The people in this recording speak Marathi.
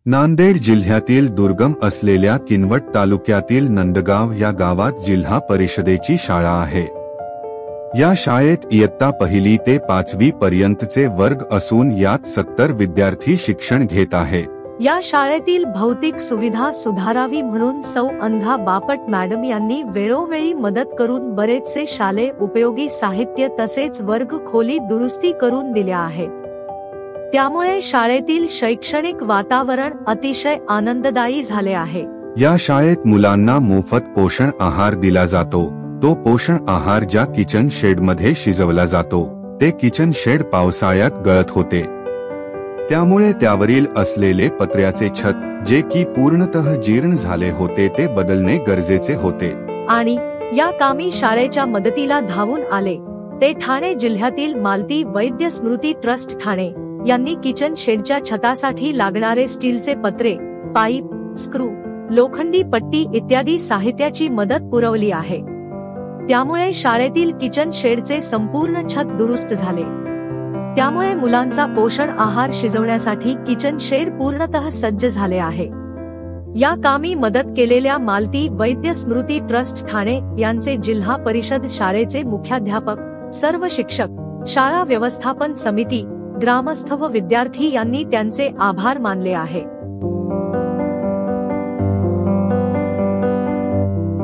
नांदेड जिल्ह्यातील दुर्गम असलेल्या किनवट तालुक्यातील नंदगाव या गावात जिल्हा परिषदेची शाळा आहे। या शाळेत इयत्ता पहिली ते 5वी पर्यंतचे वर्ग असून यात 70 विद्यार्थी शिक्षण घेत आहेत। या शाळेतील भौतिक सुविधा सुधारावी म्हणून सौ अंधा बापट मॅडम यांनी वेळोवेळी मदत करून बरेचसे शालेय उपयोगी साहित्य तसेच वर्ग खोली दुरुस्ती करून दिल्या आहेत। त्यामुळे शाळेतील शैक्षणिक वातावरण अतिशय आनंददायी झाले आहे। या शाळेत मुलांना मोफत पोषण आहार दिला जातो। तो पोषण आहार ज्या किचन शेड मध्ये शिजवला जातो ते किचन शेड पावसाळ्यात गळत होते, त्यामुळे त्यावरील असलेले पत्र्याचे छत जे की पूर्णतः जीर्ण झाले होते ते बदलणे गरजेचे होते। आणि या कामी शाळेच्या मदतीला धावून आले ते ठाणे जिल्ह्यातील मालती वैद्य स्मृती ट्रस्ट ठाणे यांनी किचन शेडच्या छतासाठी लागणारे स्टीलचे पत्रे, पाईप, स्क्रू, लोखंडी पट्टी इत्यादी साहित्याची मदत पुरवली आहे। त्यामुळे शाळेतील किचन शेडचे संपूर्ण छत दुरुस्त झाले। त्यामुळे मुलांचा पोषण आहार शिजवण्यासाठी किचन शेड पूर्णतः सज्ज झाले आहे। या कामी मदत केलेल्या मालती वैद्य स्मृती ट्रस्ट ठाणे यांचे जिल्हा परिषद शाळेचे मुख्याध्यापक, सर्व शिक्षक, शाळा व्यवस्थापन समिती, ग्रामस्थ व विद्यार्थी यांनी त्यांचे आभार मानले आहे।